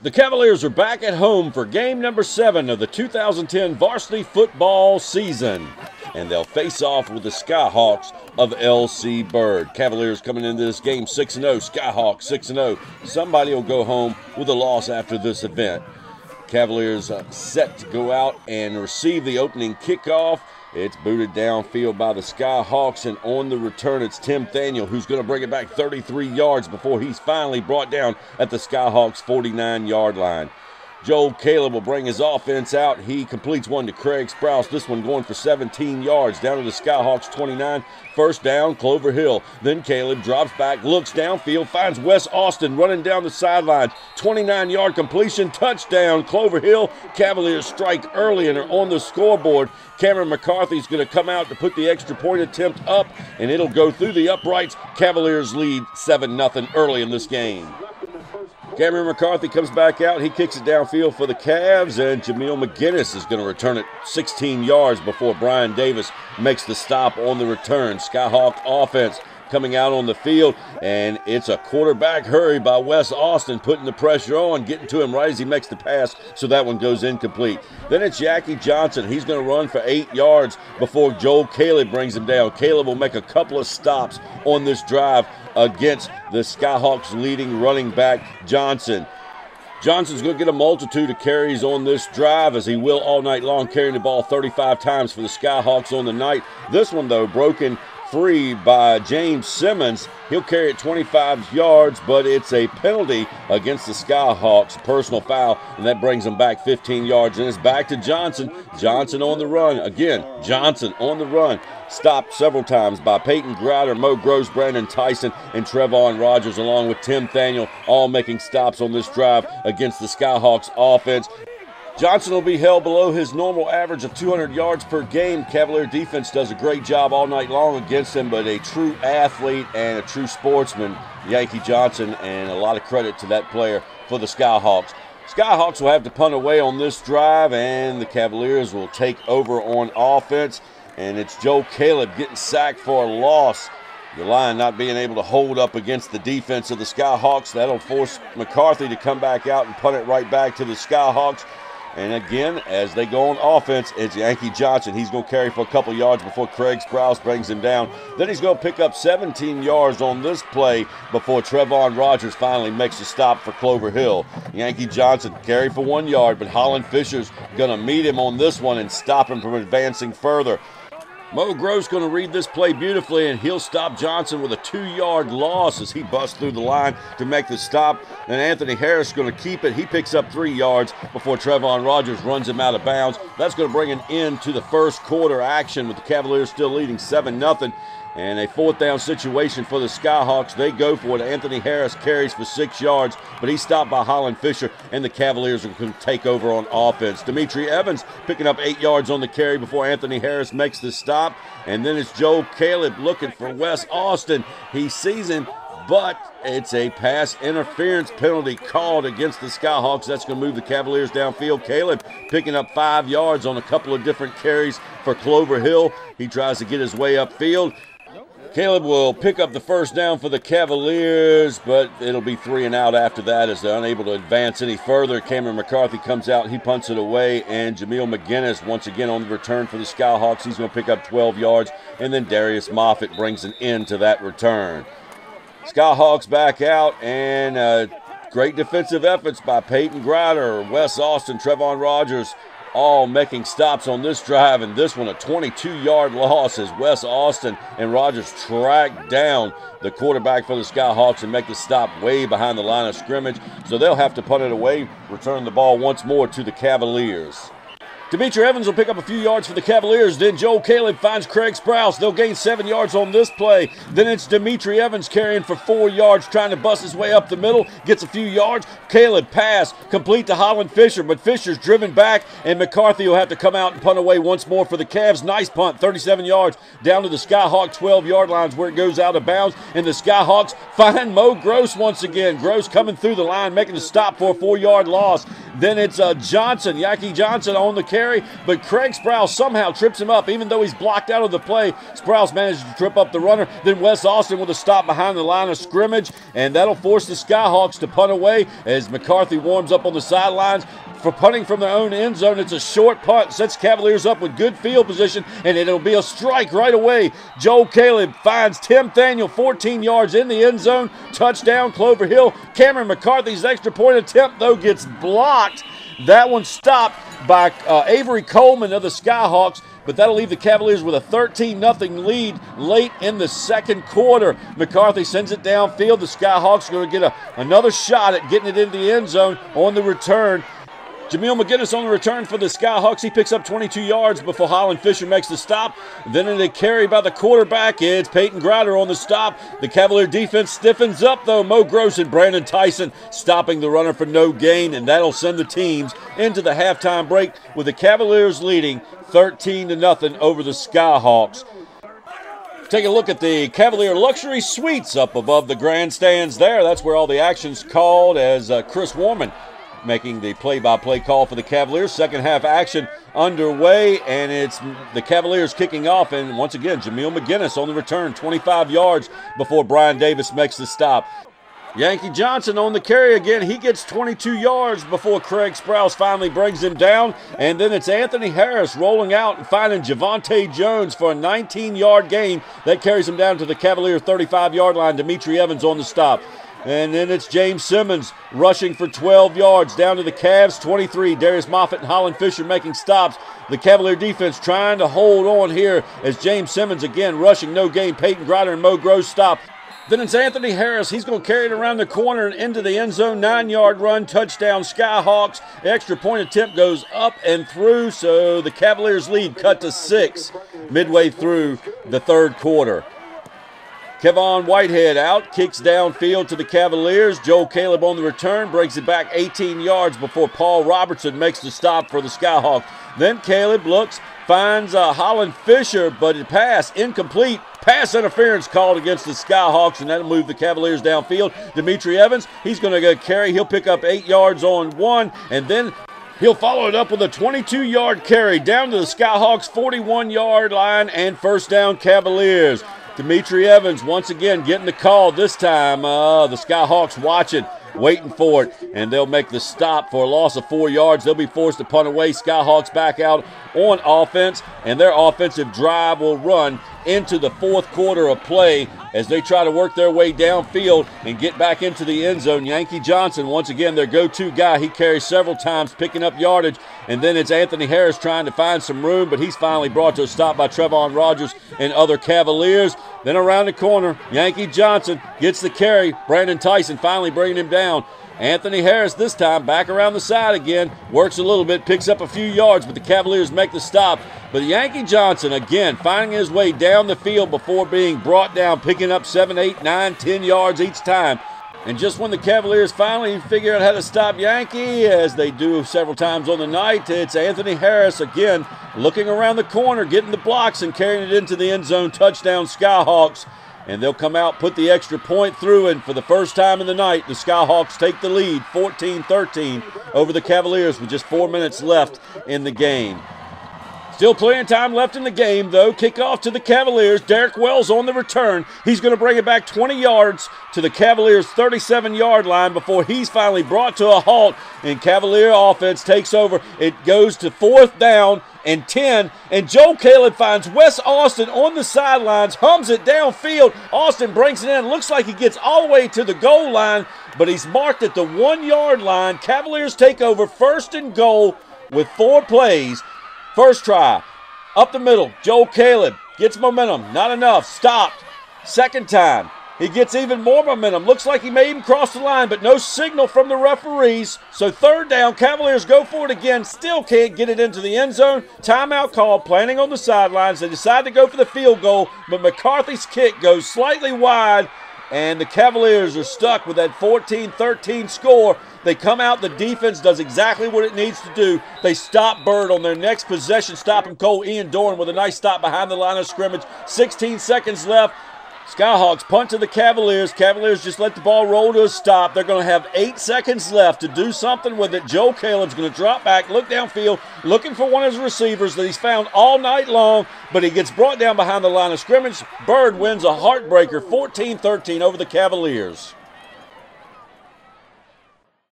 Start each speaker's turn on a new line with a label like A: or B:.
A: The Cavaliers are back at home for game number 7 of the 2010 varsity football season. And they'll face off with the Skyhawks of L.C. Bird. Cavaliers coming into this game 6-0, Skyhawks 6-0. Somebody will go home with a loss after this event. Cavaliers set to go out and receive the opening kickoff. It's booted downfield by the Skyhawks, and on the return, it's Tim Thaniel who's going to bring it back 33 yards before he's finally brought down at the Skyhawks' 49-yard line. Joel Caleb will bring his offense out. He completes one to Craig Sprouse. This one going for 17 yards down to the Skyhawks 29. First down, Clover Hill. Then Caleb drops back, looks downfield, finds Wes Austin running down the sideline. 29-yard completion, touchdown, Clover Hill. Cavaliers strike early and are on the scoreboard. Cameron McCarthy's going to come out to put the extra point attempt up, and it'll go through the uprights. Cavaliers lead 7-0 early in this game. Cameron McCarthy comes back out. He kicks it downfield for the Cavs, and Jameel McGinnis is going to return it 16 yards before Brian Davis makes the stop on the return. Skyhawk offense coming out on the field, and it's a quarterback hurry by Wes Austin, putting the pressure on, getting to him right as he makes the pass, so that one goes incomplete. Then it's Yankee Johnson. He's going to run for 8 yards before Joel Caleb brings him down. Caleb will make a couple of stops on this drive against the Skyhawks' leading running back, Johnson. Johnson's going to get a multitude of carries on this drive, as he will all night long, carrying the ball 35 times for the Skyhawks on the night. This one, though, broken free by James Simmons. He'll carry it 25 yards, but it's a penalty against the Skyhawks, personal foul, and that brings them back 15 yards. And it's back to Johnson. Johnson on the run. Again, Johnson on the run. Stopped several times by Peyton Grouder, Mo Gross, Brandon Tyson, and Trevon Rogers, along with Tim Thaniel, all making stops on this drive against the Skyhawks offense. Johnson will be held below his normal average of 200 yards per game. Cavalier defense does a great job all night long against him, but a true athlete and a true sportsman, Yankee Johnson, and a lot of credit to that player for the Skyhawks. Skyhawks will have to punt away on this drive, and the Cavaliers will take over on offense, and it's Joe Caleb getting sacked for a loss. The line not being able to hold up against the defense of the Skyhawks. That'll force McCarthy to come back out and punt it right back to the Skyhawks. And again, as they go on offense, it's Yankee Johnson. He's going to carry for a couple yards before Craig Sprouse brings him down. Then he's going to pick up 17 yards on this play before Trevon Rogers finally makes a stop for Clover Hill. Yankee Johnson carry for 1 yard, but Holland Fisher's going to meet him on this one and stop him from advancing further. Mo Gross going to read this play beautifully, and he'll stop Johnson with a 2-yard loss as he busts through the line to make the stop. And Anthony Harris is going to keep it. He picks up 3 yards before Trevon Rogers runs him out of bounds. That's going to bring an end to the first quarter action, with the Cavaliers still leading 7-0. And a 4th down situation for the Skyhawks. They go for it. Anthony Harris carries for 6 yards, but he's stopped by Holland Fisher, and the Cavaliers are going to take over on offense. Dimitri Evans picking up 8 yards on the carry before Anthony Harris makes the stop. And then it's Joe Caleb looking for Wes Austin. He sees him, but it's a pass interference penalty called against the Skyhawks. That's going to move the Cavaliers downfield. Caleb picking up 5 yards on a couple of different carries for Clover Hill. He tries to get his way upfield. Caleb will pick up the first down for the Cavaliers, but it'll be 3 and out after that as they're unable to advance any further. Cameron McCarthy comes out, he punts it away, and Jameel McGinnis once again on the return for the Skyhawks. He's going to pick up 12 yards, and then Darius Moffitt brings an end to that return. Skyhawks back out, and great defensive efforts by Peyton Grouder, Wes Austin, Trevon Rogers, all making stops on this drive, and this one a 22-yard loss as Wes Austin and Rogers track down the quarterback for the Skyhawks and make the stop way behind the line of scrimmage. So they'll have to punt it away, return the ball once more to the Cavaliers. Dimitri Evans will pick up a few yards for the Cavaliers. Then Joel Caleb finds Craig Sprouse. They'll gain 7 yards on this play. Then it's Dimitri Evans carrying for 4 yards, trying to bust his way up the middle. Gets a few yards. Caleb pass, complete to Holland Fisher, but Fisher's driven back, and McCarthy will have to come out and punt away once more for the Cavs. Nice punt, 37 yards, down to the Skyhawk 12-yard lines where it goes out of bounds, and the Skyhawks find Mo Gross once again. Gross coming through the line, making the stop for a 4-yard loss. Then it's Johnson, Yankee Johnson on the carry, but Craig Sprouse somehow trips him up, even though he's blocked out of the play. Sprouse manages to trip up the runner. Then Wes Austin with a stop behind the line of scrimmage, and that'll force the Skyhawks to punt away as McCarthy warms up on the sidelines. For punting from their own end zone, it's a short punt, sets Cavaliers up with good field position, and it'll be a strike right away. Joel Caleb finds Tim Thaniel 14 yards in the end zone. Touchdown, Clover Hill. Cameron McCarthy's extra point attempt, though, gets blocked. That one stopped by Avery Coleman of the Skyhawks, but that'll leave the Cavaliers with a 13-0 lead late in the second quarter. McCarthy sends it downfield. The Skyhawks are going to get another shot at getting it into the end zone on the return. Jameel McGinnis on the return for the Skyhawks. He picks up 22 yards before Holland Fisher makes the stop. Then in a carry by the quarterback, it's Peyton Grider on the stop. The Cavalier defense stiffens up, though. Mo Gross and Brandon Tyson stopping the runner for no gain, and that'll send the teams into the halftime break with the Cavaliers leading 13-0 over the Skyhawks. Take a look at the Cavalier Luxury Suites up above the grandstands there. That's where all the action's called as Chris Warman making the play-by-play call for the Cavaliers. Second half action underway, and it's the Cavaliers kicking off. And once again, Jameel McGinnis on the return, 25 yards before Brian Davis makes the stop. Yankee Johnson on the carry again. He gets 22 yards before Craig Sprouse finally brings him down. And then it's Anthony Harris rolling out and finding Javonte Jones for a 19-yard gain. That carries him down to the Cavalier 35-yard line. Demetri Evans on the stop. And then it's James Simmons rushing for 12 yards down to the Cavs 23. Darius Moffitt and Holland Fisher making stops. The Cavalier defense trying to hold on here as James Simmons again rushing, no gain. Peyton Grider and Mo Gross stop. Then it's Anthony Harris. He's going to carry it around the corner and into the end zone. 9-yard run, touchdown Skyhawks. The extra point attempt goes up and through, so the Cavaliers lead cut to 6 midway through the third quarter. Kevon Whitehead out, kicks downfield to the Cavaliers. Joel Caleb on the return, breaks it back 18 yards before Paul Robertson makes the stop for the Skyhawks. Then Caleb looks, finds Holland Fisher, but it passed incomplete. Pass interference called against the Skyhawks, and that'll move the Cavaliers downfield. Demetri Evans, he's going to go carry. He'll pick up 8 yards on one, and then he'll follow it up with a 22-yard carry down to the Skyhawks' 41-yard line, and first down Cavaliers. Demetri Evans once again getting the call. This time the Skyhawks watching, waiting for it, and they'll make the stop for a loss of 4 yards. They'll be forced to punt away. Skyhawks back out on offense, and their offensive drive will run into the fourth quarter of play as they try to work their way downfield and get back into the end zone. Yankee Johnson, once again, their go-to guy. He carries several times, picking up yardage, and then it's Anthony Harris trying to find some room, but he's finally brought to a stop by Trevon Rogers and other Cavaliers. Then around the corner, Yankee Johnson gets the carry. Brandon Tyson finally bringing him down. Anthony Harris this time back around the side again, works a little bit, picks up a few yards, but the Cavaliers make the stop. But Yankee Johnson again finding his way down the field before being brought down, picking up 7, 8, 9, 10 yards each time. And just when the Cavaliers finally figure out how to stop Yankee, as they do several times on the night, it's Anthony Harris again looking around the corner, getting the blocks and carrying it into the end zone. Touchdown Skyhawks. And they'll come out, put the extra point through, and for the first time in the night, the Skyhawks take the lead 14-13 over the Cavaliers with just 4 minutes left in the game. Still plenty of time left in the game, though. Kickoff to the Cavaliers. Derek Wells on the return. He's going to bring it back 20 yards to the Cavaliers' 37-yard line before he's finally brought to a halt, and Cavalier offense takes over. It goes to 4th down and 10, and Joe Caleb finds Wes Austin on the sidelines, hums it downfield. Austin brings it in. Looks like he gets all the way to the goal line, but he's marked at the 1-yard line. Cavaliers take over 1st and goal with 4 plays. First try, up the middle, Joel Caleb gets momentum, not enough, stopped. Second time, he gets even more momentum. Looks like he may even cross the line, but no signal from the referees. So 3rd down, Cavaliers go for it again, still can't get it into the end zone. Timeout call, planning on the sidelines. They decide to go for the field goal, but McCarthy's kick goes slightly wide, and the Cavaliers are stuck with that 14-13 score. They come out, the defense does exactly what it needs to do. They stop Bird on their next possession, stopping Cole. Ian Dorn with a nice stop behind the line of scrimmage. 16 seconds left. Skyhawks punt to the Cavaliers. Cavaliers just let the ball roll to a stop. They're going to have 8 seconds left to do something with it. Joe Caleb's going to drop back, look downfield, looking for one of his receivers that he's found all night long, but he gets brought down behind the line of scrimmage. Bird wins a heartbreaker, 14-13 over the Cavaliers.